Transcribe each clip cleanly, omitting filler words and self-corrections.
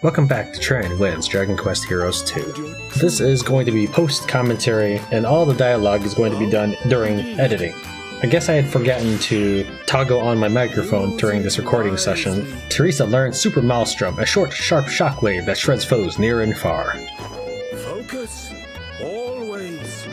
Welcome back to Tran wins Dragon Quest Heroes 2. This is going to be post-commentary, and all the dialogue is going to be done during editing. I guess I had forgotten to toggle on my microphone during this recording session. Teresa learned Super Maelstrom, a short, sharp shockwave that shreds foes near and far. Focus, always.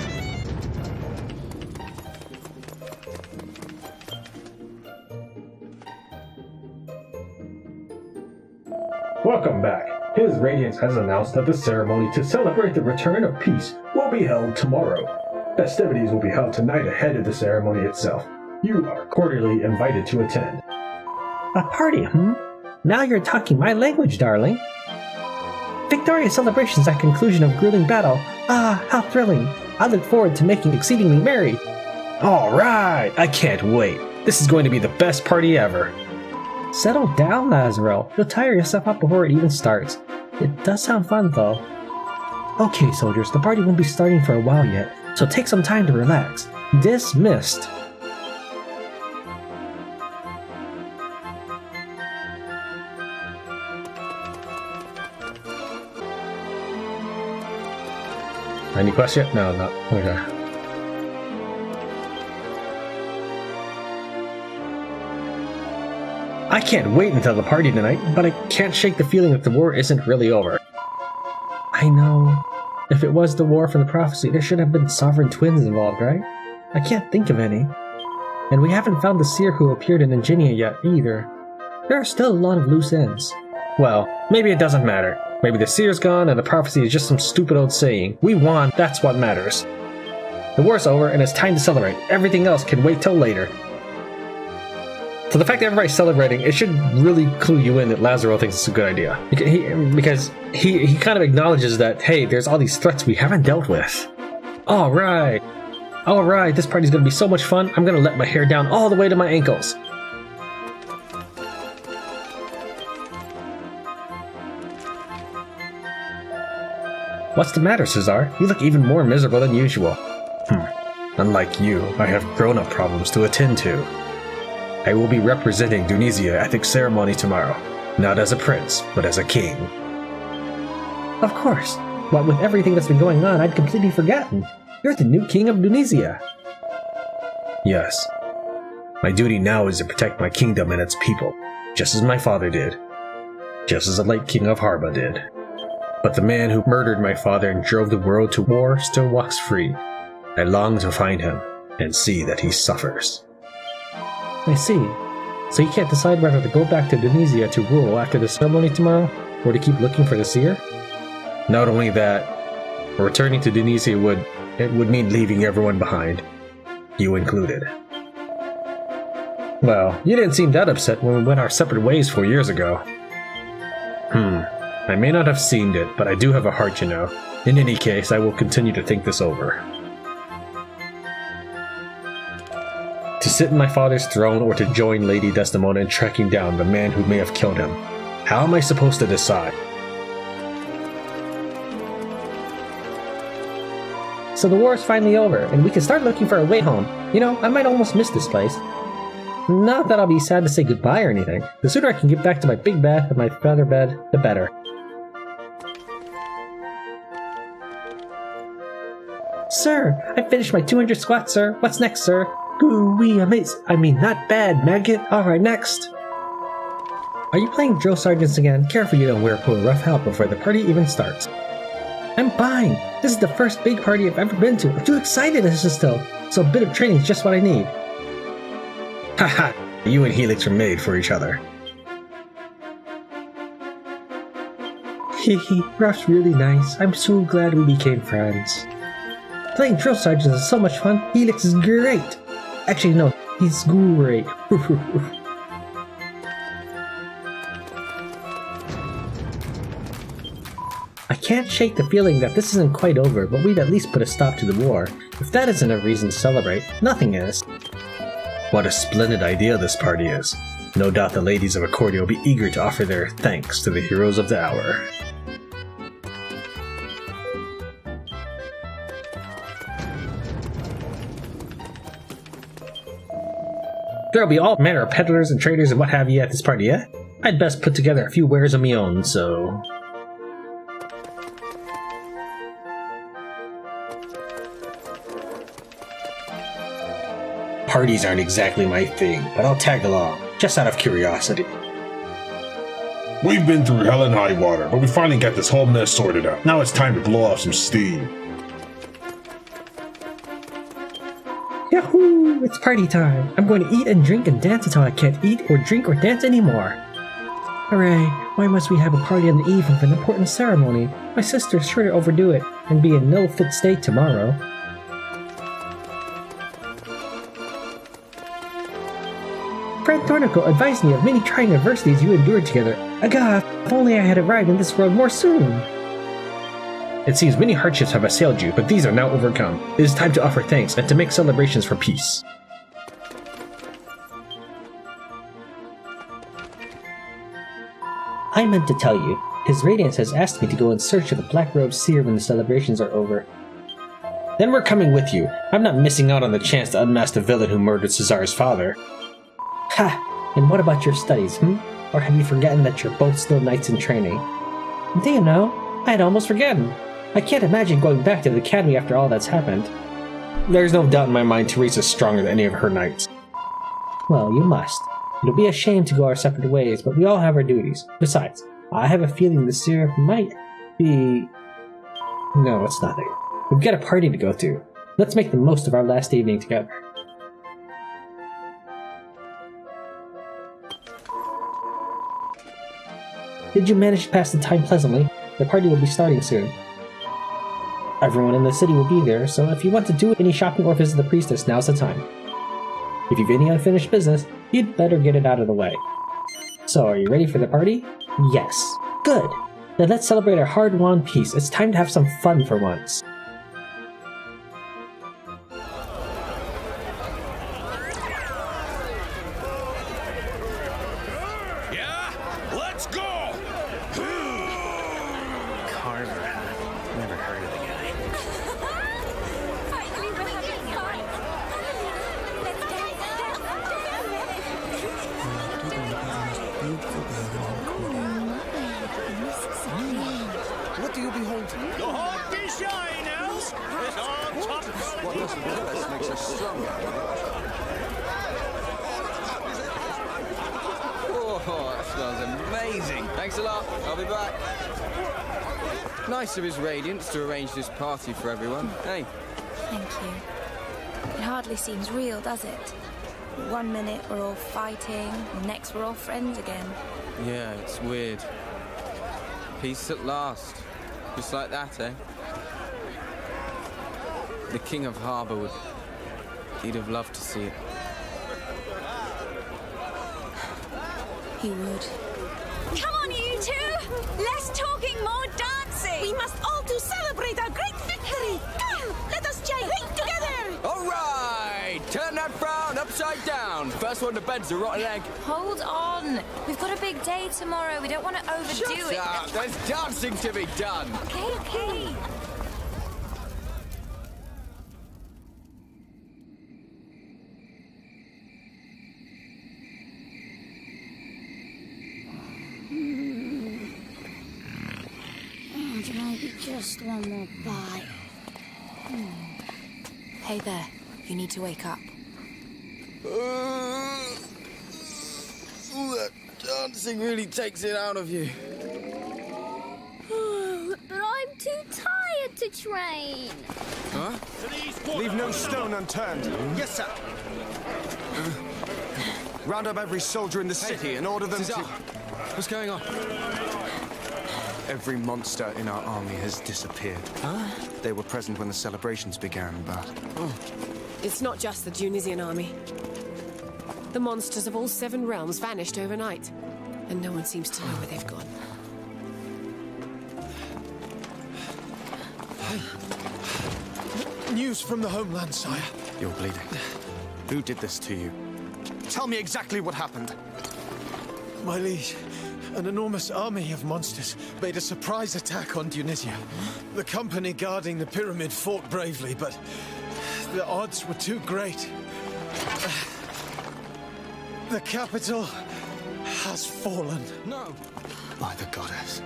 Welcome back. His Radiance has announced that the ceremony to celebrate the return of peace will be held tomorrow. Festivities will be held tonight ahead of the ceremony itself. You are cordially invited to attend. A party, Now you're talking my language, darling. Victorious celebrations at conclusion of grueling battle. Ah, how thrilling. I look forward to making exceedingly merry. Alright, I can't wait. This is going to be the best party ever. Settle down, Lazaro. You'll tire yourself out before it even starts. It does sound fun, though. Okay, soldiers, the party won't be starting for a while yet, so take some time to relax. Dismissed. Any question? No, not. Okay. I can't wait until the party tonight, but I can't shake the feeling that the war isn't really over. I know. If it was the war from the prophecy, there should have been sovereign twins involved, right? I can't think of any. And we haven't found the seer who appeared in Ingenia yet, either. There are still a lot of loose ends. Well, maybe it doesn't matter. Maybe the seer's gone and the prophecy is just some stupid old saying. We won, that's what matters. The war's over and it's time to celebrate. Everything else can wait till later. So the fact that everybody's celebrating, it should really clue you in that Lazaro thinks it's a good idea. Because he kind of acknowledges that, hey, there's all these threats we haven't dealt with. Alright, this party's gonna be so much fun, I'm gonna let my hair down all the way to my ankles. What's the matter, Cesar? You look even more miserable than usual. Unlike you, I have grown-up problems to attend to. I will be representing Tunisia at the ceremony tomorrow, not as a prince, but as a king. Of course. What with everything that's been going on, I'd completely forgotten. You're the new king of Tunisia. Yes. My duty now is to protect my kingdom and its people, just as my father did. Just as the late king of Harba did. But the man who murdered my father and drove the world to war still walks free. I long to find him and see that he suffers. I see. So you can't decide whether to go back to Tunisia to rule after the ceremony tomorrow, or to keep looking for the seer? Not only that, returning to Tunisia would mean leaving everyone behind. You included. Well, you didn't seem that upset when we went our separate ways 4 years ago. I may not have seemed it, but I do have a heart, you know. In any case, I will continue to think this over. To sit in my father's throne or to join Lady Desdemona in tracking down the man who may have killed him. How am I supposed to decide? So the war is finally over, and we can start looking for a way home. You know, I might almost miss this place. Not that I'll be sad to say goodbye or anything. The sooner I can get back to my big bed and my feather bed, the better. Sir, I finished my 200 squats, sir. What's next, sir? Ooh-wee, not bad, maggot. Alright, next. Are you playing drill sergeants again? Careful you don't pull a rough help before the party even starts. I'm fine. This is the first big party I've ever been to. I'm too excited as this still. So a bit of training is just what I need. Haha, you and Helix are made for each other. Hehe, Ruff's really nice. I'm so glad we became friends. Playing drill sergeants is so much fun. Helix is great. Actually, no, he's great. I can't shake the feeling that this isn't quite over, but we've at least put a stop to the war. If that isn't a reason to celebrate, nothing is. What a splendid idea this party is. No doubt the ladies of Accordia will be eager to offer their thanks to the heroes of the hour. There'll be all manner of peddlers and traders and what have you at this party, eh? I'd best put together a few wares of me own, so... Parties aren't exactly my thing, but I'll tag along, just out of curiosity. We've been through hell and high water, but we finally got this whole mess sorted out. Now it's time to blow off some steam. Yahoo! It's party time! I'm going to eat and drink and dance until I can't eat or drink or dance anymore. Hooray! Why must we have a party on the eve of an important ceremony? My sister's sure to overdo it and be in no fit state tomorrow. Friend Thornicle advised me of many trying adversities you endured together. Agah, if only I had arrived in this world more soon! It seems many hardships have assailed you, but these are now overcome. It is time to offer thanks and to make celebrations for peace. I meant to tell you, His Radiance has asked me to go in search of the Black Robed Seer when the celebrations are over. Then we're coming with you. I'm not missing out on the chance to unmask the villain who murdered Cesar's father. Ha! And what about your studies, Or have you forgotten that you're both still knights in training? Do you know? I had almost forgotten. I can't imagine going back to the academy after all that's happened. There's no doubt in my mind Teresa's stronger than any of her knights. Well, you must. It'll be a shame to go our separate ways, but we all have our duties. Besides, I have a feeling the seer might be... No, it's nothing. We've got a party to go to. Let's make the most of our last evening together. Did you manage to pass the time pleasantly? The party will be starting soon. Everyone in the city will be there, so if you want to do any shopping or visit the priestess, now's the time. If you've any unfinished business, you'd better get it out of the way. So, are you ready for the party? Yes. Good. Then let's celebrate our hard-won peace. It's time to have some fun for once. Yeah? Let's go! Carver, huh? Never heard of the guy. Finally, we're having fun. Let's dance. What do you behold? The hawk be shy, Nels! It's all top What doesn't kill us makes us stronger. Oh, that smells amazing. Thanks a lot. I'll be back. Nice of His Radiance to arrange this party for everyone. Hey. Thank you. It hardly seems real, does it? One minute we're all fighting, next we're all friends again. Yeah, it's weird. Peace at last. Just like that, eh? The King of Harbour would... He'd have loved to see it. He would. Come on, you two! Less talking, more dancing! We must all to celebrate our great victory! Come, let us gyrate together! All right! Turn that frown upside down. First one to bed's a rotten egg. Hold on. We've got a big day tomorrow. We don't want to overdo Shut it. up! There's dancing to be done. Okay. Maybe just one more bite. Hey there. You need to wake up. That dancing really takes it out of you. But I'm too tired to train. Huh? Leave no stone unturned. Yes, sir. Round up every soldier in the city and order them Cesar, to... what's going on? Every monster in our army has disappeared. Huh? They were present when the celebrations began, but... It's not just the Tunisian army. The monsters of all 7 realms vanished overnight, and no one seems to know where they've gone. News from the homeland, sire. You're bleeding. Who did this to you? Tell me exactly what happened. My liege, an enormous army of monsters made a surprise attack on Tunisia. The company guarding the pyramid fought bravely, but the odds were too great. The capital has fallen. No! By the goddess.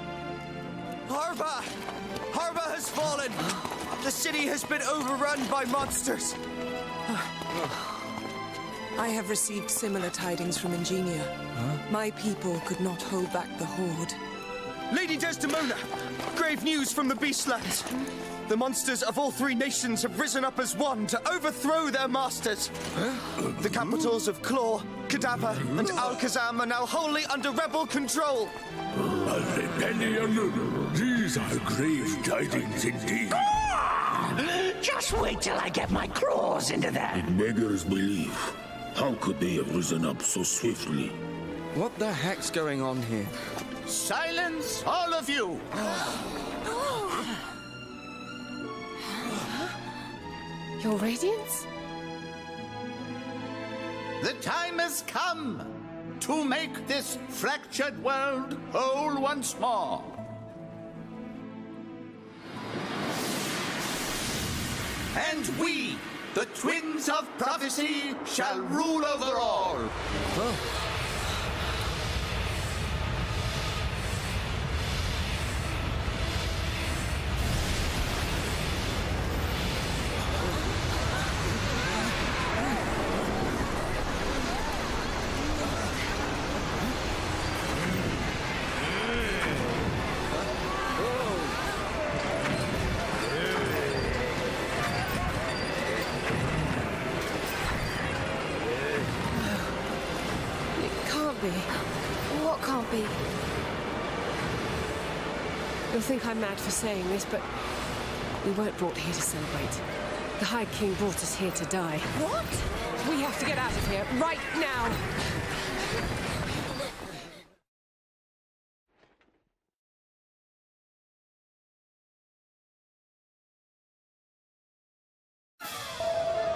Harbour! Harbour has fallen! The city has been overrun by monsters! I have received similar tidings from Ingenia. My people could not hold back the Horde. Lady Desdemona! Grave news from the Beastlands! The monsters of all three nations have risen up as one to overthrow their masters. The capitals of Claw, Cadaver, and Alakazam are now wholly under rebel control. These are grave tidings indeed. Just wait till I get my claws into them. It beggars belief. How could they have risen up so swiftly? What the heck's going on here? Silence, all of you! Your radiance? The time has come to make this fractured world whole once more. And we, the twins of prophecy, shall rule over all. What can't be? You'll think I'm mad for saying this, but we weren't brought here to celebrate. The High King brought us here to die. What? We have to get out of here, right now!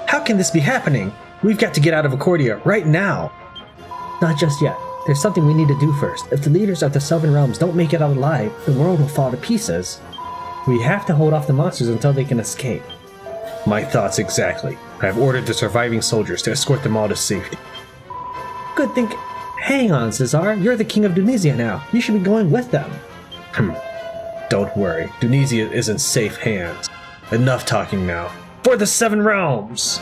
How can this be happening? We've got to get out of Accordia right now. Not just yet. There's something we need to do first. If the leaders of the Seven Realms don't make it out alive, the world will fall to pieces. We have to hold off the monsters until they can escape. My thoughts exactly. I have ordered the surviving soldiers to escort them all to safety. Good think. Hang on, Cesar. You're the king of Tunisia now. You should be going with them. Don't worry. Tunisia is in safe hands. Enough talking now. For the Seven Realms!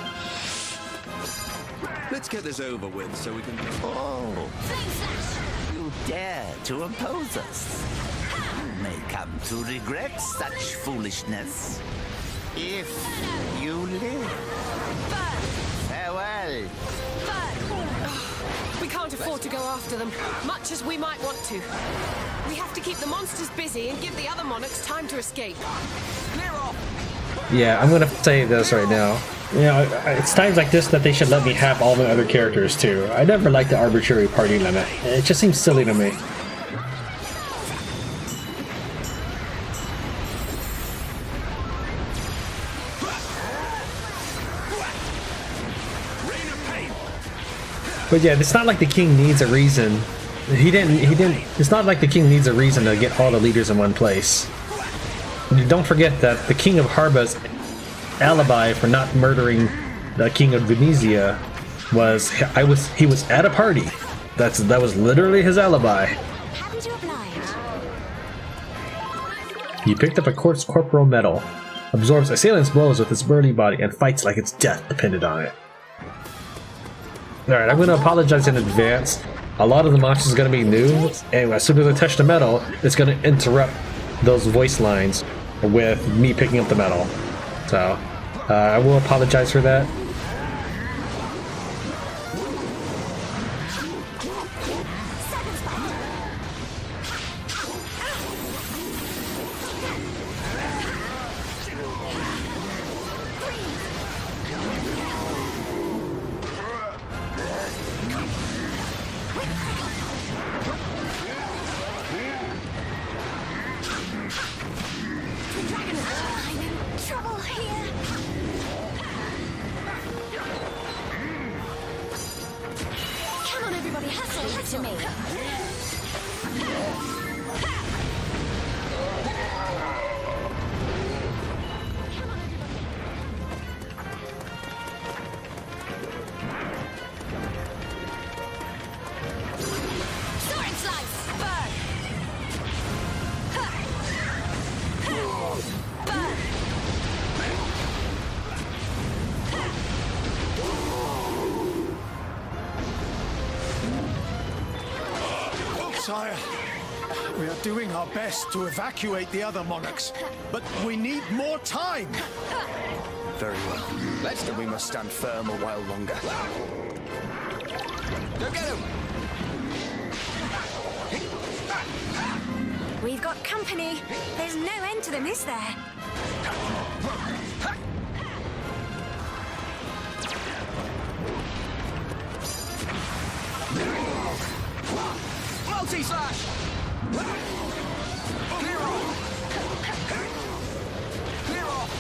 Let's get this over with so we can... Oh, you dare to oppose us. You may come to regret such foolishness. If you live. Farewell. We can't afford to go after them, much as we might want to. We have to keep the monsters busy and give the other monarchs time to escape. Clear off! Yeah, I'm gonna say this right now. You know, it's times like this that they should let me have all the other characters too. I never liked the arbitrary party limit. It just seems silly to me. But yeah, it's not like the king needs a reason. He didn't, it's not like the king needs a reason to get all the leaders in one place. Don't forget that the king of Harba's alibi for not murdering the king of Tunisia was he was at a party. That was literally his alibi. Happy to oblige. He picked up a quartz corporal medal, absorbs assailants' blows with its burly body, and fights like its death depended on it. Alright, I'm going to apologize in advance. A lot of the monsters are going to be new, and as soon as I touch the metal, it's going to interrupt those voice lines with me picking up the metal. So, I will apologize for that. Sire, we are doing our best to evacuate the other monarchs, but we need more time. Very well. Then we must stand firm a while longer. Go get him! We've got company. There's no end to them, is there? Multi-slash! Clear off! Clear off!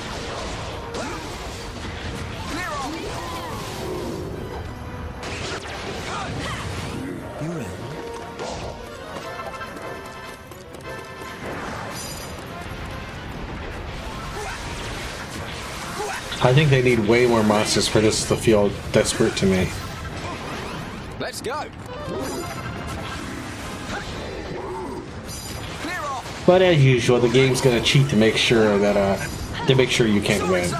Clear off! You're in. I think they need way more monsters for this to feel desperate to me. Let's go. But as usual, the game's gonna cheat to make sure that you can't win.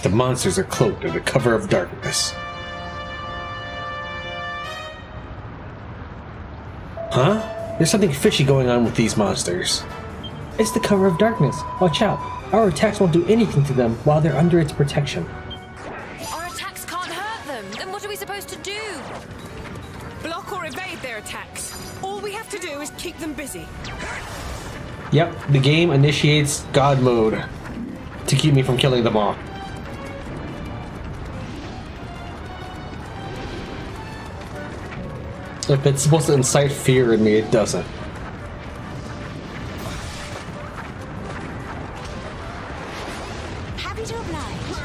The monsters are cloaked under cover of darkness. Huh? There's something fishy going on with these monsters. It's the cover of darkness. Watch out. Our attacks won't do anything to them while they're under its protection. Our attacks can't hurt them. Then what are we supposed to do? Block or evade their attacks. All we have to do is keep them busy. Yep, the game initiates God mode to keep me from killing them all. If it's supposed to incite fear in me, it doesn't. Happy to oblige.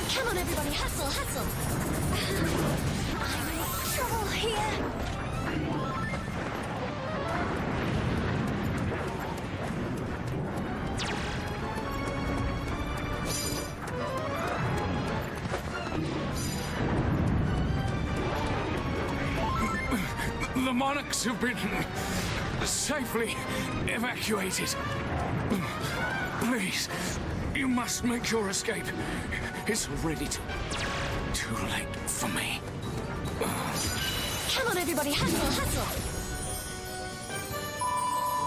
Come on, everybody, hustle, hustle. I'm in trouble here. The monarchs have been safely evacuated. Please, you must make your escape. It's already too late for me. Come on, everybody, hustle, hustle.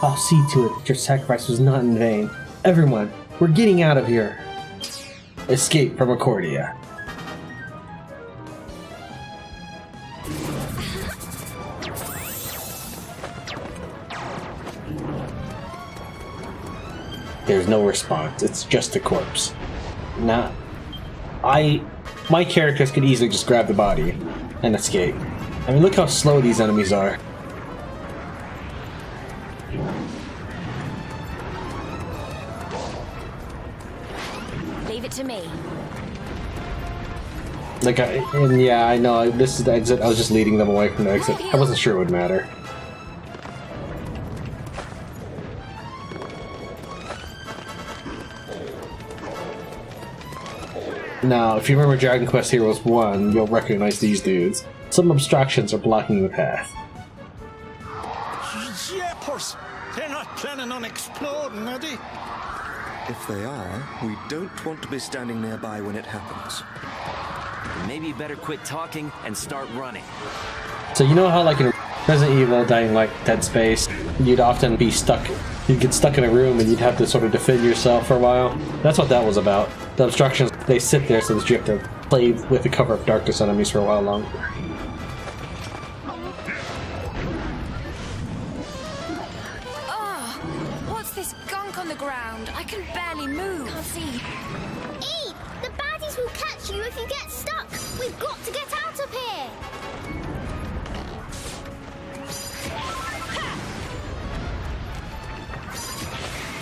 I'll see to it that your sacrifice was not in vain. Everyone, we're getting out of here. Escape from Accordia. There's no response. It's just a corpse. Now, my characters could easily just grab the body and escape. I mean, look how slow these enemies are. Leave it to me. Like, yeah, I know. This is the exit. I was just leading them away from the exit. I wasn't sure it would matter. Now, if you remember Dragon Quest Heroes 1, you'll recognize these dudes. Some obstructions are blocking the path. Jeepers! They're not planning on exploding, are they? If they are, we don't want to be standing nearby when it happens. Maybe you better quit talking and start running. So you know how, like, in Resident Evil, Dying Light, Dead Space, you'd often be stuck. You'd get stuck in a room and you'd have to sort of defend yourself for a while. That's what that was about. The obstructions, they sit there so that you have to play with the cover of darkness enemies for a while longer. Oh, what's this gunk on the ground? I can barely move. Can't see. Eve, the baddies will catch you if you get stuck. We've got to get out of here.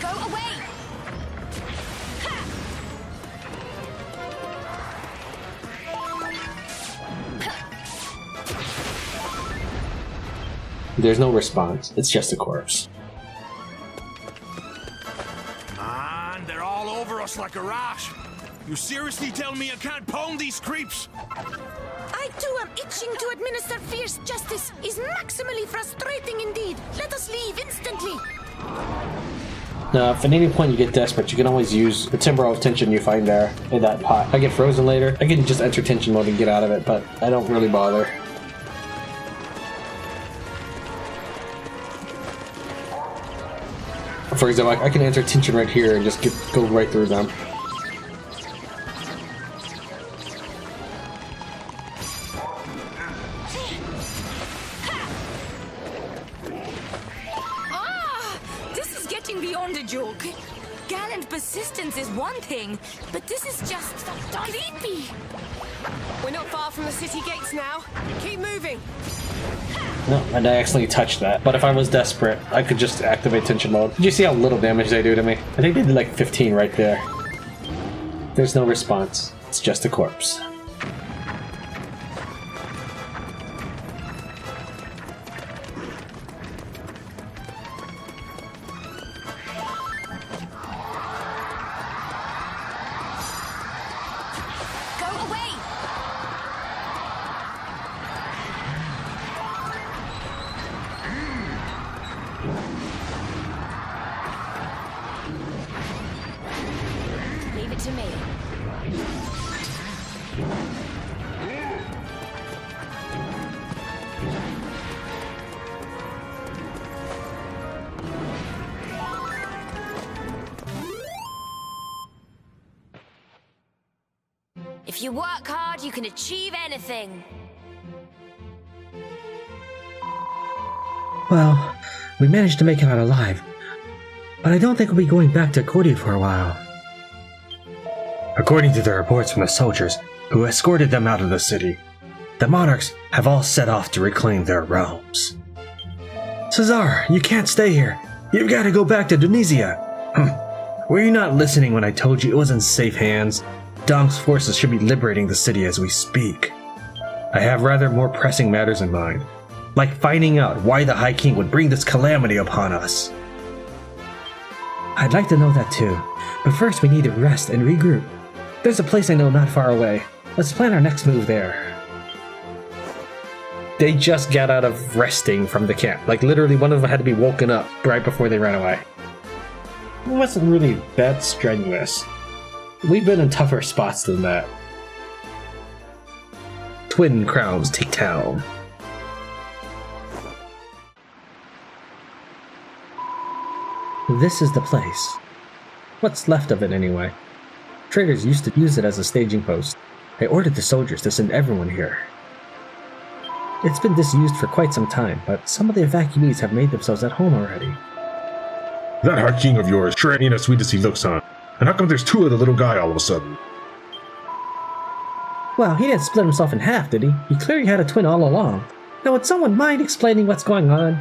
Go away! There's no response. It's just a corpse. Man, they're all over us like a rash. You seriously tell me I can't pound these creeps? I too am itching to administer fierce justice. Is maximally frustrating indeed. Let us leave instantly. Now, if at any point you get desperate, you can always use the timber of tension you find there in that pot. If I get frozen later, I can just enter tension mode and get out of it, but I don't really bother. For example, I can enter tension right here and just go right through them. Beyond a joke. Gallant persistence is one thing, but this is just creepy. We're not far from the city gates now. Keep moving. No, and I accidentally touched that. But if I was desperate, I could just activate tension mode. Did you see how little damage they do to me? I think they did like 15 right there. There's no response. It's just a corpse. Leave it to me. If you work hard, you can achieve anything. Well, we managed to make it out alive, but I don't think we'll be going back to Cordia for a while. According to the reports from the soldiers who escorted them out of the city, the monarchs have all set off to reclaim their realms. Cesar, you can't stay here. You've got to go back to Tunisia. Were you not listening when I told you it was in safe hands? Dong's forces should be liberating the city as we speak. I have rather more pressing matters in mind, like finding out why the High King would bring this calamity upon us. I'd like to know that too, but first we need to rest and regroup. There's a place I know not far away. Let's plan our next move there. They just got out of resting from the camp. Like literally one of them had to be woken up right before they ran away. It wasn't really that strenuous. We've been in tougher spots than that. Twin Crowns take town. This is the place. What's left of it anyway. Traders used to use it as a staging post. I ordered the soldiers to send everyone here. It's been disused for quite some time, but some of the evacuees have made themselves at home already. That High King of yours sure ain't as sweet as he looks, huh? And how come there's two of the little guy all of a sudden? Well, he didn't split himself in half, did he? He clearly had a twin all along. Now, would someone mind explaining what's going on?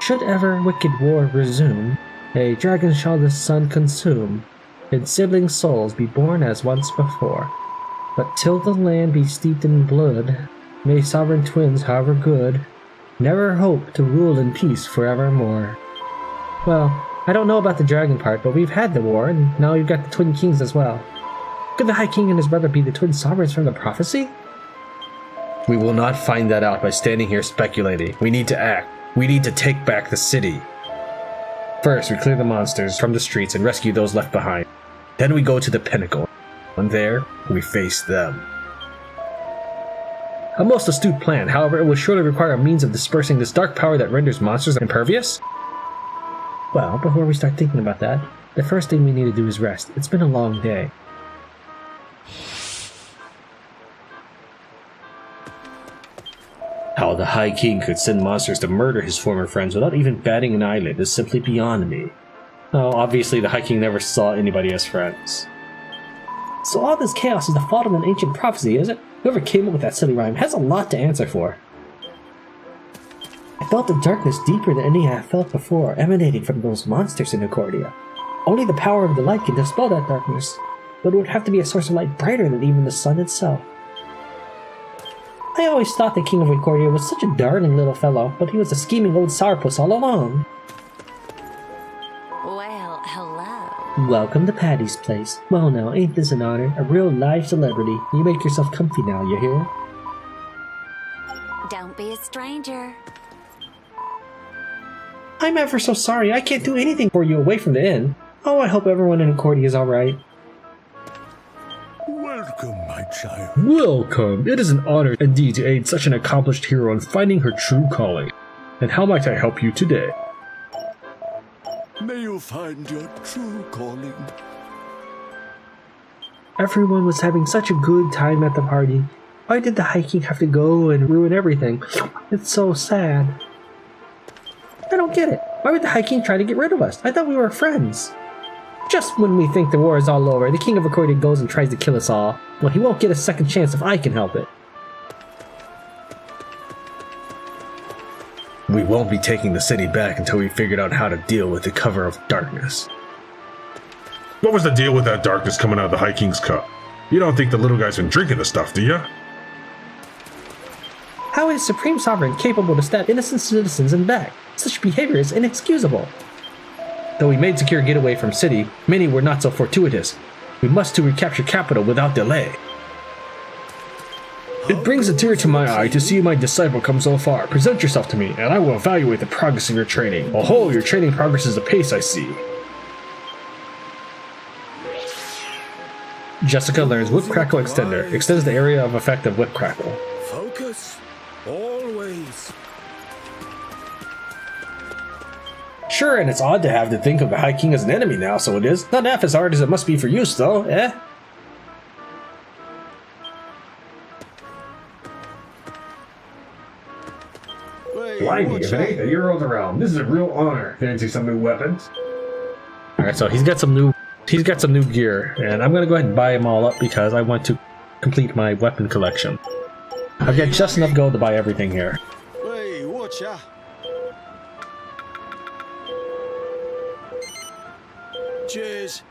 Should ever wicked war resume, a dragon shall the sun consume, and sibling souls be born as once before. But till the land be steeped in blood, may sovereign twins, however good, never hope to rule in peace forevermore. Well, I don't know about the dragon part, but we've had the war, and now we've got the twin kings as well. Could the High King and his brother be the twin sovereigns from the prophecy? We will not find that out by standing here speculating. We need to act. We need to take back the city. First, we clear the monsters from the streets and rescue those left behind. Then we go to the pinnacle, and there, we face them. A most astute plan, however, it will surely require a means of dispersing this dark power that renders monsters impervious? Well, before we start thinking about that, the first thing we need to do is rest. It's been a long day. How the High King could send monsters to murder his former friends without even batting an eyelid is simply beyond me. Oh, obviously the High King never saw anybody as friends. So all this chaos is the fault of an ancient prophecy, is it? Whoever came up with that silly rhyme has a lot to answer for. I felt a darkness deeper than any I have felt before, emanating from those monsters in Accordia. Only the power of the light can dispel that darkness, but it would have to be a source of light brighter than even the sun itself. I always thought the King of Accordia was such a darling little fellow, but he was a scheming old sourpuss all along. Well, hello. Welcome to Patty's place. Well now, ain't this an honor? A real live celebrity. You make yourself comfy now, you hear? Don't be a stranger. I'm ever so sorry. I can't do anything for you away from the inn. Oh, I hope everyone in Accordia is alright. Welcome, my child. Welcome. It is an honor indeed to aid such an accomplished hero in finding her true calling. And how might I help you today? May you find your true calling. Everyone was having such a good time at the party. Why did the High King have to go and ruin everything? It's so sad. I don't get it. Why would the High King try to get rid of us? I thought we were friends. Just when we think the war is all over, the King of Accordia goes and tries to kill us all. Well, he won't get a second chance if I can help it. We won't be taking the city back until we figured out how to deal with the cover of darkness. What was the deal with that darkness coming out of the High King's cup? You don't think the little guy's been drinking the stuff, do you? How is Supreme Sovereign capable to stab innocent citizens in back? Such behavior is inexcusable. Though we made secure getaway from city, many were not so fortuitous. We must to recapture capital without delay. It brings a tear to my eye to see my disciple come so far. Present yourself to me, and I will evaluate the progress of your training. Oh, your training progresses apace, I see. Jessica learns Whip Crackle Extender. Extends the area of effect of Whip Crackle. Focus. Always. Sure, and it's odd to have to think of the High King as an enemy now, so it is. Not half as hard as it must be for use, though, eh? Blimey, if it ain't the hero of the realm, this is a real honor. Fancy some new weapons? Alright, so he's got some new gear, and I'm gonna go ahead and buy them all up because I want to complete my weapon collection. I've got just enough gold to buy everything here. Hey, watch ya. Cheers.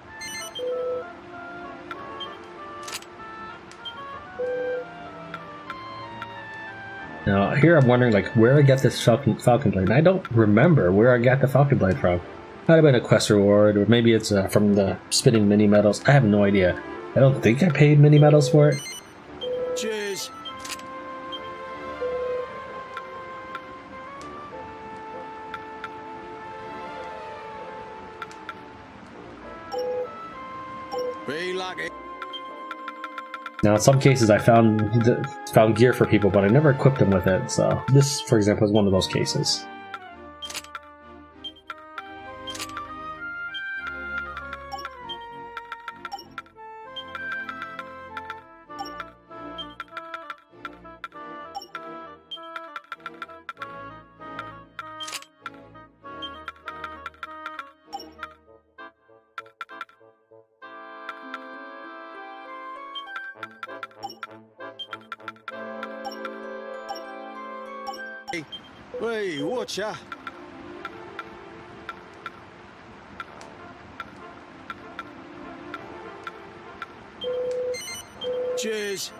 Now, here I'm wondering, like, where I get this Falcon Blade. And I don't remember where I got the Falcon Blade from. Might have been a quest reward, or maybe it's from the spinning mini medals. I have no idea. I don't think I paid mini medals for it. Cheers. Be lucky. Now, in some cases, I found gear for people, but I never equipped them with it. So this, for example, is one of those cases. Hey, watch ya. Cheers.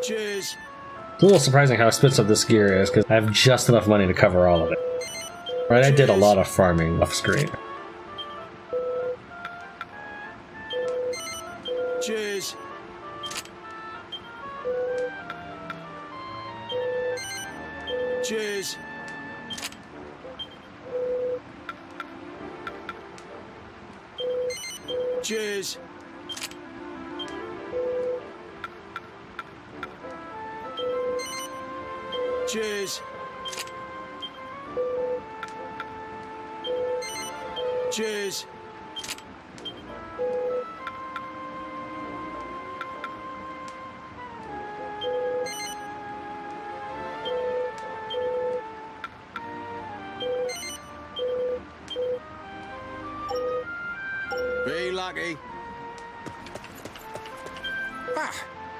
Cheers. It's a little surprising how expensive this gear is, because I have just enough money to cover all of it. Right, I did a lot of farming off screen. Cheers. Cheers. Cheers. Cheers. Cheers. Be lucky.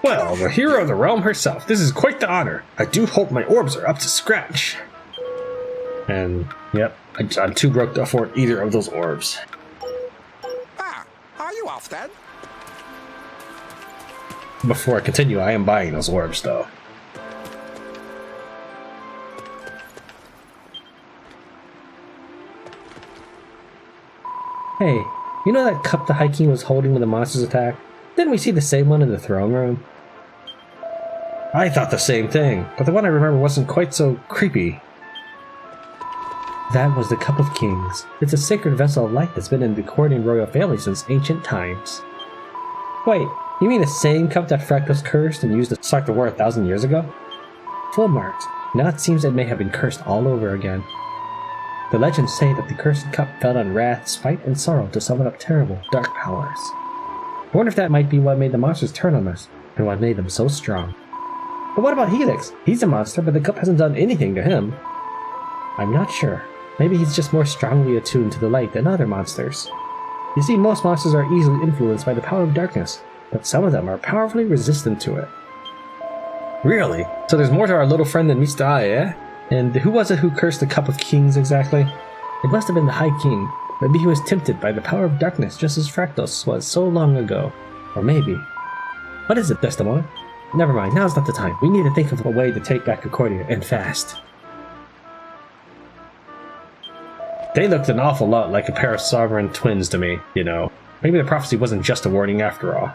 Well, the hero of the realm herself. This is quite the honor. I do hope my orbs are up to scratch. And, yep, I'm too broke to afford either of those orbs. Are you off then? Before I continue, I am buying those orbs, though. Hey, you know that cup the High King was holding when the monsters attacked? Didn't we see the same one in the throne room? I thought the same thing, but the one I remember wasn't quite so creepy. That was the Cup of Kings. It's a sacred vessel of light that's been in the Cordian royal family since ancient times. Wait, you mean the same cup that Fractos cursed and used to start the war 1,000 years ago? Full marks. Now it seems it may have been cursed all over again. The legends say that the cursed cup fell on wrath, spite, and sorrow to summon up terrible, dark powers. I wonder if that might be what made the monsters turn on us, and what made them so strong. But what about Helix? He's a monster, but the cup hasn't done anything to him. I'm not sure. Maybe he's just more strongly attuned to the light than other monsters. You see, most monsters are easily influenced by the power of darkness, but some of them are powerfully resistant to it. Really? So there's more to our little friend than meets the eye, eh? And who was it who cursed the Cup of Kings exactly? It must have been the High King. Maybe he was tempted by the power of darkness just as Fractos was so long ago. Or maybe... What is it, Desdemona? Never mind, now's not the time. We need to think of a way to take back Concordia, and fast. They looked an awful lot like a pair of sovereign twins to me, you know. Maybe the prophecy wasn't just a warning after all.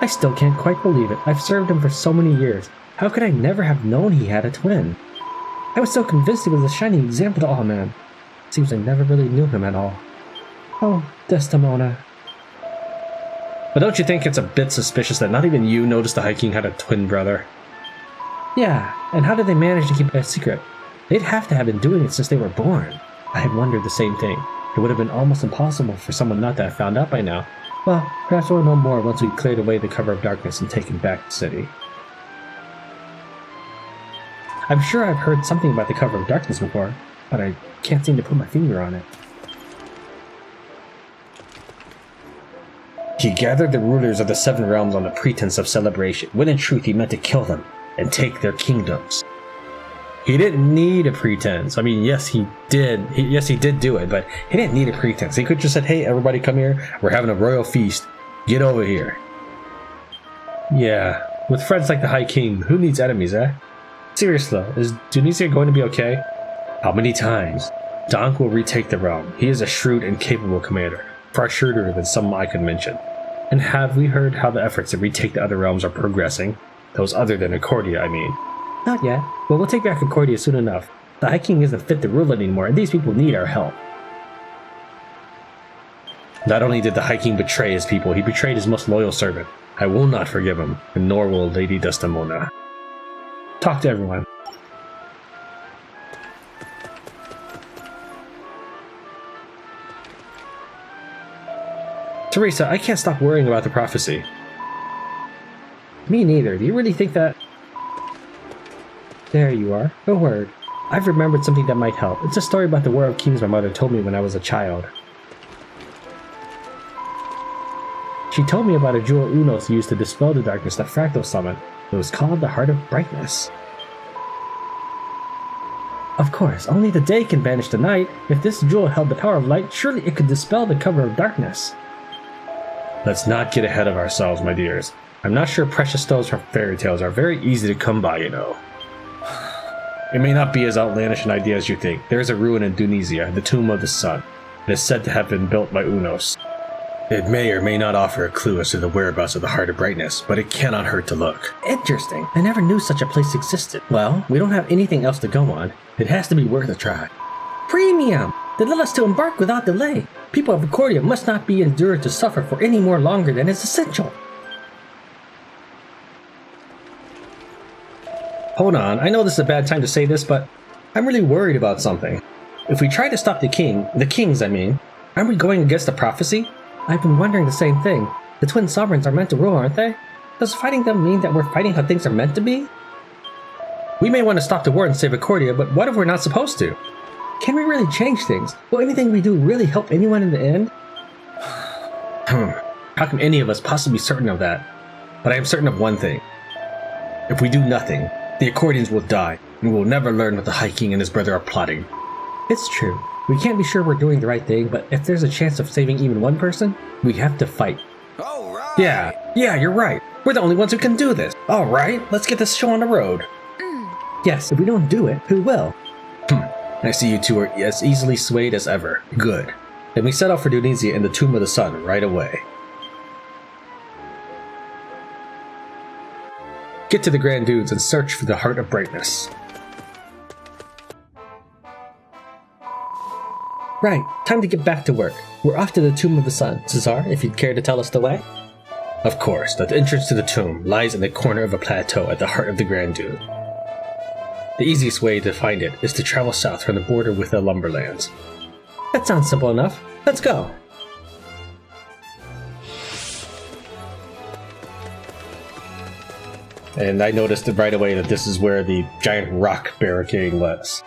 I still can't quite believe it. I've served him for so many years. How could I never have known he had a twin? I was so convinced he was a shining example to all men. Seems I never really knew him at all. Oh, Desdemona. But don't you think it's a bit suspicious that not even you noticed the High King had a twin brother? Yeah, and how did they manage to keep it a secret? They'd have to have been doing it since they were born. I had wondered the same thing. It would have been almost impossible for someone not to have found out by now. Well, perhaps we'll know more once we've cleared away the cover of darkness and taken back the city. I'm sure I've heard something about the cover of darkness before, but I can't seem to put my finger on it. He gathered the rulers of the Seven Realms on the pretense of celebration, when in truth he meant to kill them and take their kingdoms. He didn't need a pretense. I mean, yes, he did. Yes, he did do it, but he didn't need a pretense. He could just said, "Hey, everybody, come here. We're having a royal feast. Get over here." Yeah, with friends like the High King, who needs enemies, eh? Seriously though, is Tunisia going to be okay? How many times? Donk will retake the realm. He is a shrewd and capable commander, far shrewder than some I could mention. And have we heard how the efforts to retake the other realms are progressing? Those other than Accordia, I mean. Not yet, but we'll take back Concordia soon enough. The High King isn't fit to rule anymore, and these people need our help. Not only did the High King betray his people, he betrayed his most loyal servant. I will not forgive him, and nor will Lady Desdemona. Talk to everyone. Teresa, I can't stop worrying about the prophecy. Me neither. Do you really think that... There you are. A word. I've remembered something that might help. It's a story about the War of Kings my mother told me when I was a child. She told me about a jewel Unos used to dispel the darkness that Fractal summoned. It was called the Heart of Brightness. Of course, only the day can banish the night. If this jewel held the power of light, surely it could dispel the cover of darkness. Let's not get ahead of ourselves, my dears. I'm not sure precious stones from fairy tales are very easy to come by, you know. It may not be as outlandish an idea as you think. There is a ruin in Tunisia, the Tomb of the Sun. It is said to have been built by Unos. It may or may not offer a clue as to the whereabouts of the Heart of Brightness, but it cannot hurt to look. Interesting. I never knew such a place existed. Well, we don't have anything else to go on. It has to be worth a try. Premium! They let us to embark without delay. People of Accordia must not be endured to suffer for any more longer than is essential. Hold on, I know this is a bad time to say this, but I'm really worried about something. If we try to stop the kings, aren't we going against the prophecy? I've been wondering the same thing. The twin sovereigns are meant to rule, aren't they? Does fighting them mean that we're fighting how things are meant to be? We may want to stop the war and save Accordia, but what if we're not supposed to? Can we really change things? Will anything we do really help anyone in the end? How can any of us possibly be certain of that? But I am certain of one thing. If we do nothing, the Accordians will die, and we will never learn what the High King and his brother are plotting. It's true. We can't be sure we're doing the right thing, but if there's a chance of saving even one person, we have to fight. All right. Yeah, you're right. We're the only ones who can do this. All right, let's get this show on the road. Yes, if we don't do it, who will? I see you two are as easily swayed as ever. Good. Then we set out for Tunisia and the Tomb of the Sun right away. Get to the Grand Dunes and search for the Heart of Brightness. Right, time to get back to work. We're off to the Tomb of the Sun. Cesar, if you'd care to tell us the way? Of course, the entrance to the tomb lies in the corner of a plateau at the heart of the Grand Dune. The easiest way to find it is to travel south from the border with the Lumberlands. That sounds simple enough. Let's go! And I noticed right away that this is where the giant rock barricade was.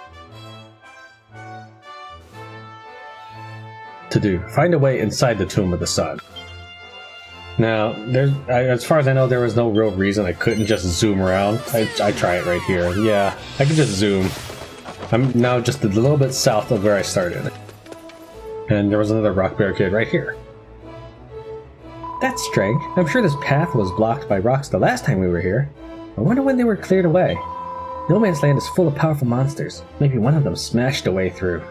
To do, find a way inside the Tomb of the Sun. Now, as far as I know, there was no real reason I couldn't just zoom around. I try it right here. Yeah, I can just zoom. I'm now just a little bit south of where I started. And there was another rock barricade right here. That's strange. I'm sure this path was blocked by rocks the last time we were here. I wonder when they were cleared away. No Man's Land is full of powerful monsters. Maybe one of them smashed a way through.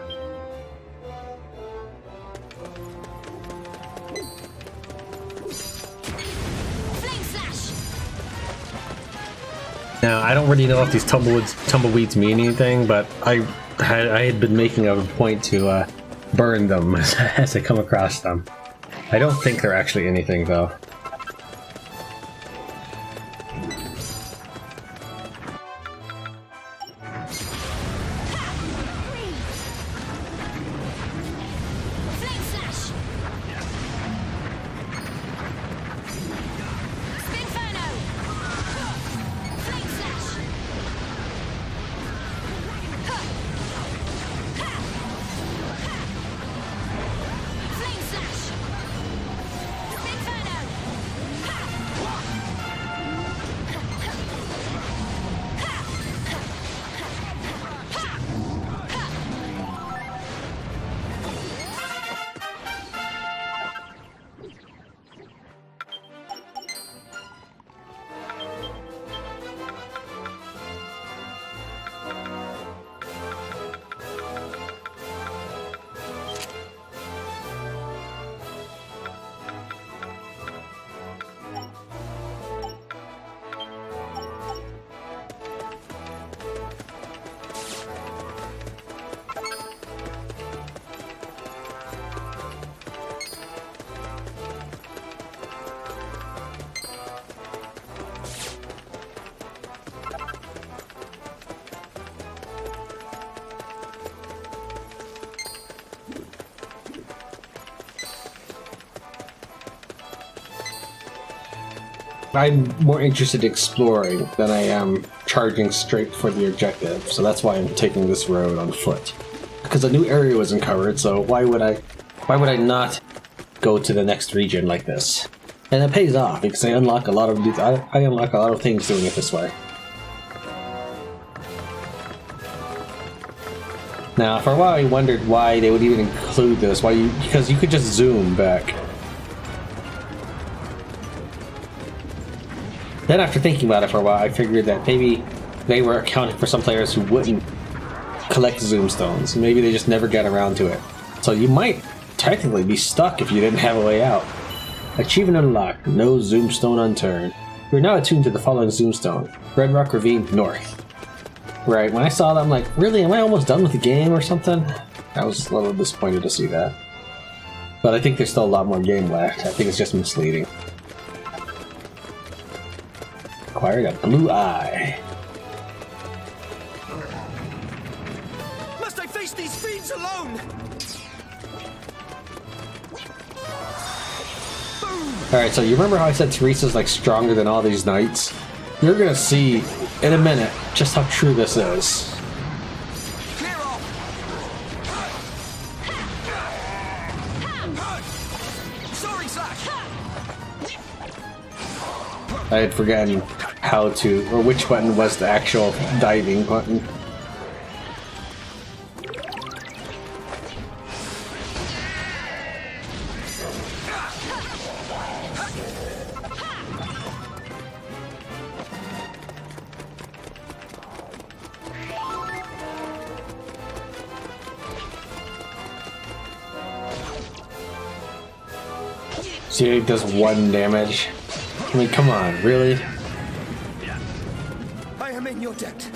Now, I don't really know if these tumbleweeds mean anything, but I had been making a point to burn them as I come across them. I don't think they're actually anything, though. I'm more interested in exploring than I am charging straight for the objective, so that's why I'm taking this road on foot. Because a new area wasn't covered, so why would I not go to the next region like this? And it pays off because I unlock a lot of things doing it this way. Now, for a while I wondered why they would even include this. Because you could just zoom back. Then after thinking about it for a while, I figured that maybe they were accounting for some players who wouldn't collect zoom stones. Maybe they just never got around to it. So you might technically be stuck if you didn't have a way out. Achievement unlocked. No zoom stone unturned. You're now attuned to the following zoom stone. Red Rock Ravine North. Right, when I saw that, I'm like, really? Am I almost done with the game or something? I was a little disappointed to see that. But I think there's still a lot more game left. I think it's just misleading. Acquired a blue eye. Must I face these fiends alone? Alright, so you remember how I said Teresa's like stronger than all these knights? You're gonna see in a minute just how true this is. I had forgotten how to, or which button was the actual diving button. See, it does 1 damage. I mean, come on, really? I am in your debt.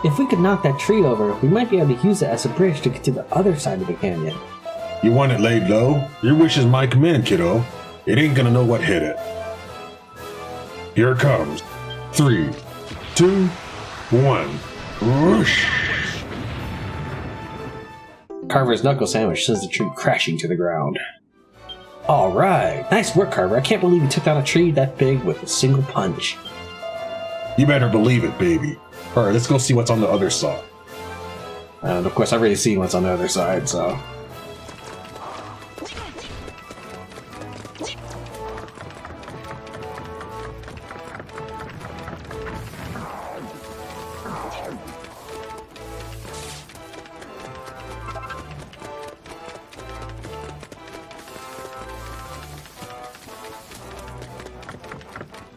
If we could knock that tree over, we might be able to use it as a bridge to get to the other side of the canyon. You want it laid low? Your wish is my command, kiddo. It ain't gonna know what hit it. Here it comes. 3, 2, 1. Whoosh! Carver's knuckle sandwich sends the tree crashing to the ground. Alright, nice work, Carver. I can't believe you took down a tree that big with a single punch. You better believe it, baby. Alright, let's go see what's on the other side. And of course, I've already seen what's on the other side, so.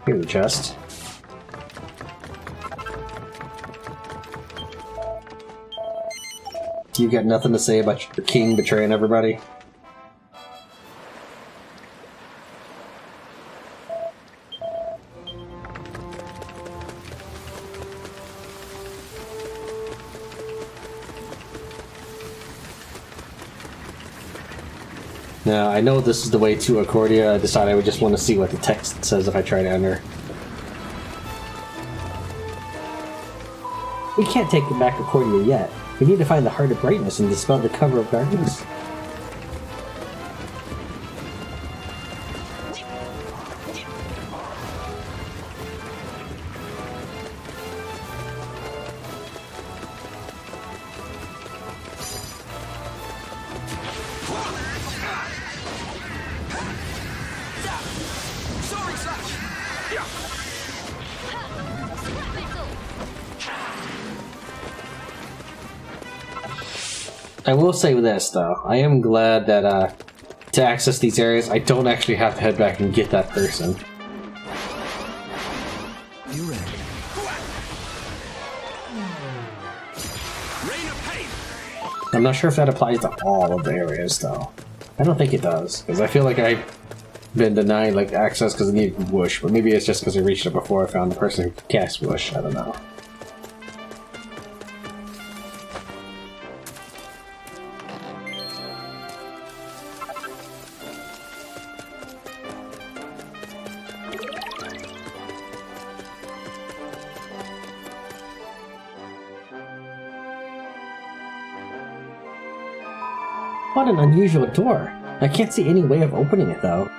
Here's the chest. You got nothing to say about your king betraying everybody? Now, I know this is the way to Accordia. I decided I would just want to see what the text says if I try to enter. We can't take back Accordia yet. We need to find the Heart of Brightness and dispel the cover of darkness. I will say this, though. I am glad that, to access these areas, I don't actually have to head back and get that person. You ready? I'm not sure if that applies to all of the areas, though. I don't think it does, because I feel like I've been denied, like, access because I needed Whoosh, but maybe it's just because I reached it before I found the person who could cast Whoosh. I don't know. What an unusual door. I can't see any way of opening it, though.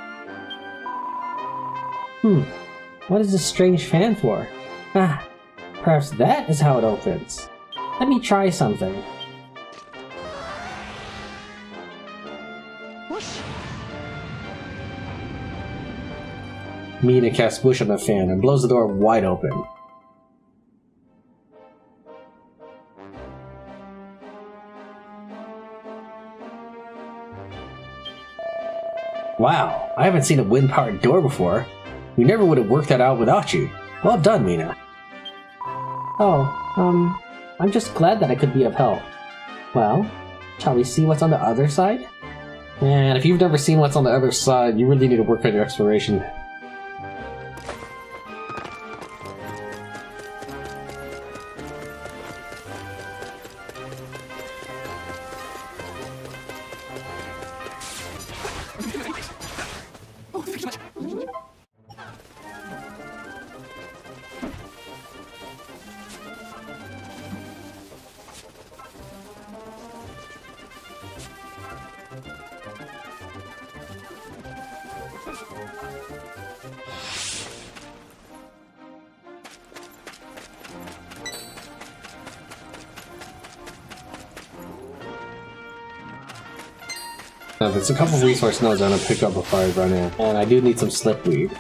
What is this strange fan for? Ah, perhaps that is how it opens. Let me try something. Mina casts Whoosh on the fan and blows the door wide open. Wow, I haven't seen a wind-powered door before. We never would have worked that out without you. Well done, Mina. Oh, I'm just glad that I could be of help. Well, shall we see what's on the other side? And if you've never seen what's on the other side, you really need to work on your exploration. Now, there's a couple resource nodes I'm gonna pick up before I run in, and I do need some slipweed.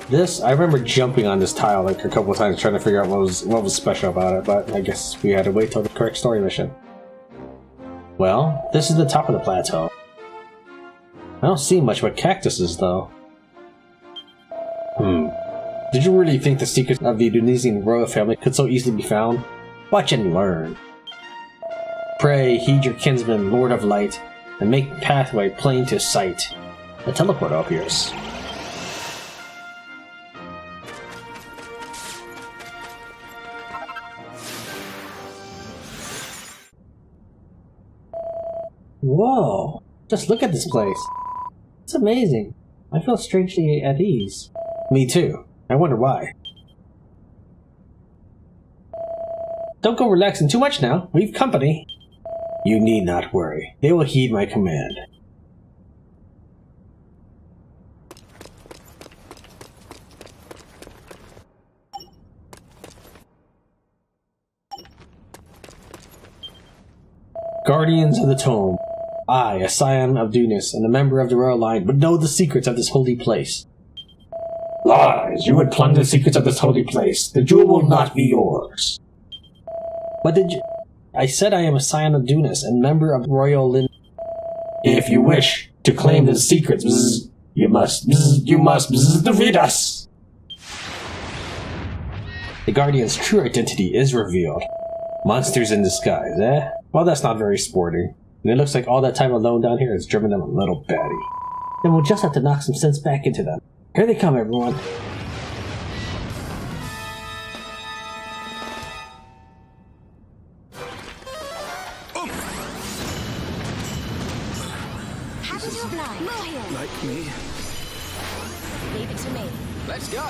This, I remember jumping on this tile like a couple of times trying to figure out what was special about it, but I guess we had to wait till the correct story mission. Well, this is the top of the plateau. I don't see much but cactuses, though. Did you really think the secrets of the Indonesian royal family could so easily be found? Watch and learn. Pray, heed your kinsman, Lord of Light, and make the pathway plain to sight. A teleporter appears. Whoa! Just look at this place. It's amazing. I feel strangely at ease. Me too. I wonder why. Don't go relaxing too much now. We've company. You need not worry. They will heed my command. Guardians of the Tome. I, a scion of Dunis and a member of the royal line, would know the secrets of this holy place. Lies! You would plunder the secrets of this holy place. The jewel will not be yours. What did you... I said I am a scion of Dunis and member of royal line. If you wish to claim the secrets, you must defeat us! The Guardian's true identity is revealed. Monsters in disguise, eh? Well, that's not very sporting. And it looks like all that time alone down here has driven them a little batty. Then we'll just have to knock some sense back into them. Here they come, everyone. How did you apply? Mohio. Like me. Leave it to me. Let's go.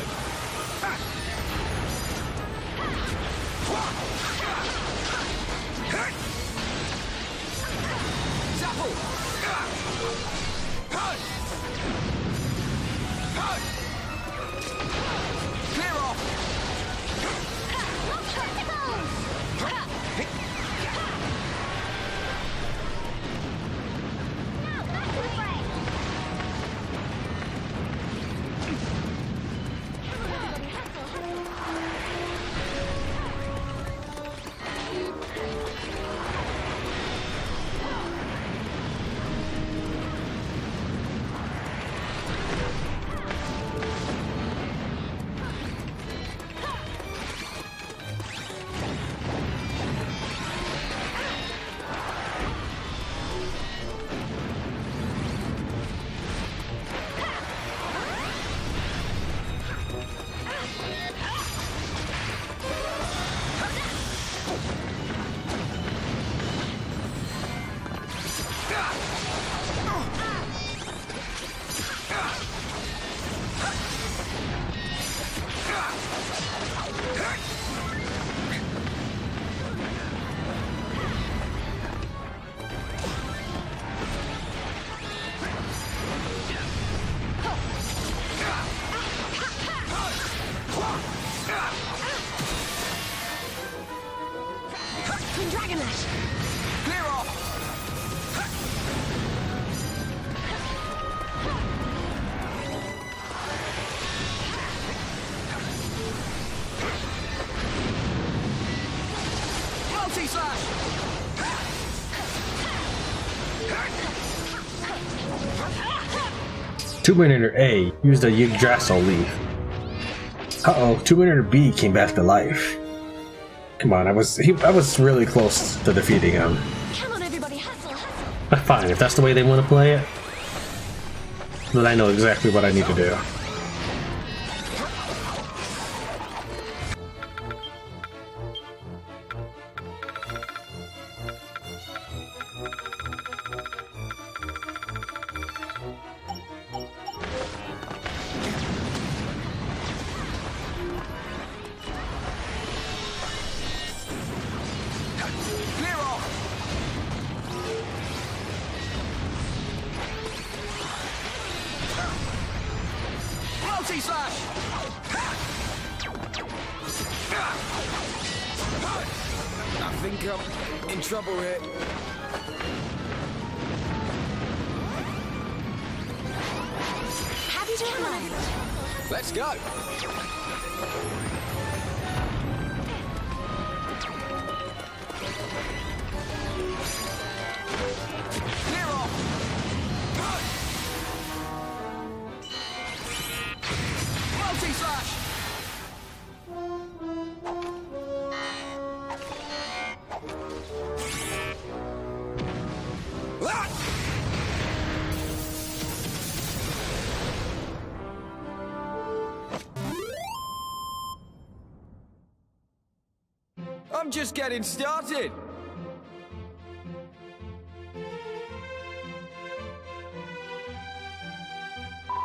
Terminator A used a Yggdrasil leaf. Uh-oh, Terminator B came back to life. Come on, I was really close to defeating him. Come on, everybody, hustle, hustle. But fine, if that's the way they want to play it, then I know exactly what I need to do. I think I'm in trouble here. Happy to help. Let's go. Clear off. Multi-slash. I'm just getting started.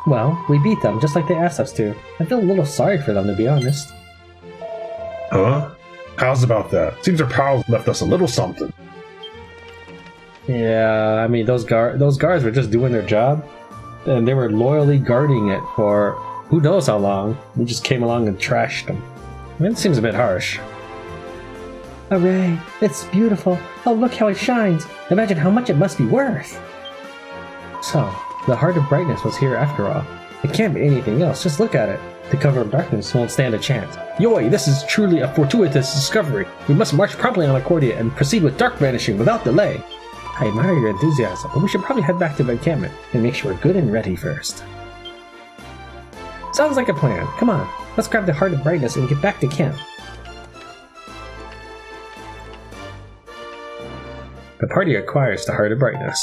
Well, we beat them just like they asked us to. I feel a little sorry for them, to be honest. Huh? How's about that? Seems our pals left us a little something. Yeah, I mean, those guards were just doing their job, and they were loyally guarding it for who knows how long. We just came along and trashed them. I mean, it seems a bit harsh. Hooray! It's beautiful. Oh, look how it shines. Imagine how much it must be worth. So, the Heart of Brightness was here after all. It can't be anything else, just look at it. The Cover of Darkness won't stand a chance. Yoi, this is truly a fortuitous discovery. We must march promptly on Accordia and proceed with Dark Vanishing without delay. I admire your enthusiasm, but we should probably head back to the encampment and make sure we're good and ready first. Sounds like a plan. Come on, let's grab the Heart of Brightness and get back to camp. The party acquires the Heart of Brightness.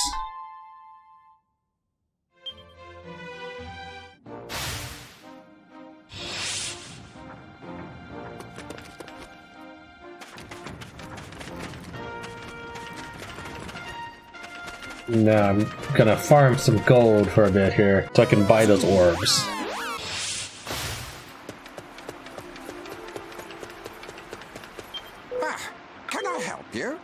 Now I'm gonna farm some gold for a bit here, so I can buy those orbs. Can I help you?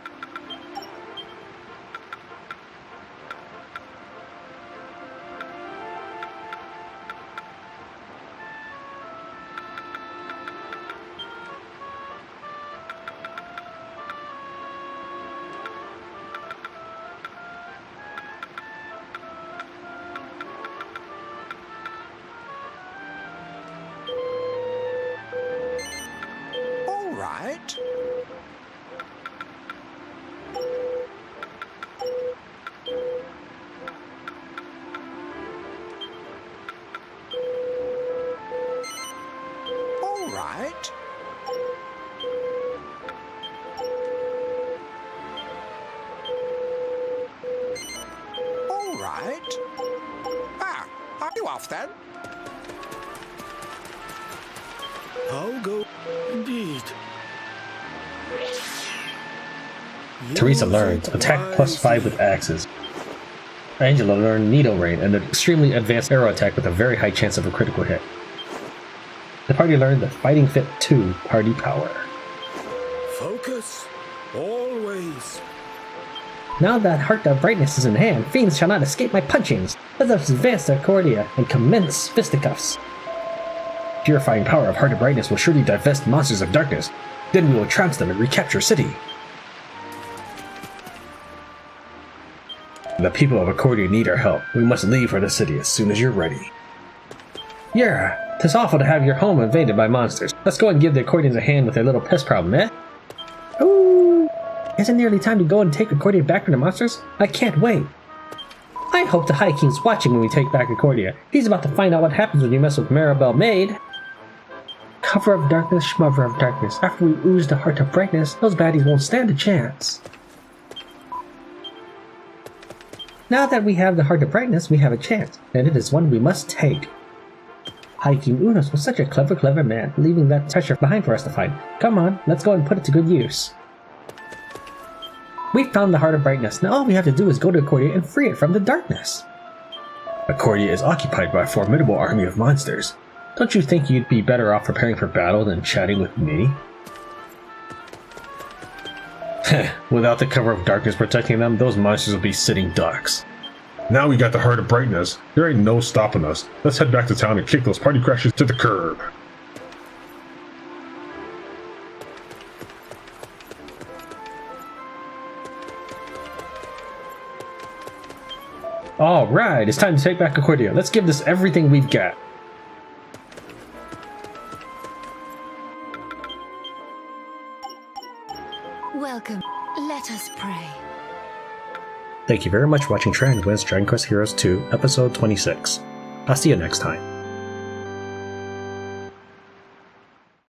Right. All right. All right. Ah, are you off then? I'll go. Indeed. Teresa learns attack +5 with axes. Angela learned Needle Rain, an extremely advanced arrow attack with a very high chance of a critical hit. The party learned the Fighting Fit 2 party power. Focus. Always. Now that Heart of Brightness is in hand, fiends shall not escape my punchings. Let us advance to Accordia and commence fisticuffs. Purifying power of Heart of Brightness will surely divest monsters of darkness. Then we will trounce them and recapture city. The people of Accordia need our help. We must leave for the city as soon as you're ready. Yeah, 'tis awful to have your home invaded by monsters. Let's go and give the Accordians a hand with their little pest problem, eh? Ooh! Isn't it nearly time to go and take Accordia back from the monsters? I can't wait. I hope the High King's watching when we take back Accordia. He's about to find out what happens when you mess with Maribel Maid. Cover of Darkness, Schmover of Darkness. After we ooze the Heart of Brightness, those baddies won't stand a chance. Now that we have the Heart of Brightness, we have a chance, and it is one we must take. High King Unos was such a clever man, leaving that treasure behind for us to find. Come on, let's go and put it to good use. We found the Heart of Brightness. Now all we have to do is go to Accordia and free it from the darkness. Accordia is occupied by a formidable army of monsters. Don't you think you'd be better off preparing for battle than chatting with me? Without the cover of darkness protecting them, those monsters will be sitting ducks. Now we got the Heart of Brightness. There ain't no stopping us. Let's head back to town and kick those party crashers to the curb. Alright, it's time to take back Accordia. Let's give this everything we've got. Welcome. Let us pray. Thank you very much for watching Tran Wins Dragon Quest Heroes 2, Episode 26. I'll see you next time.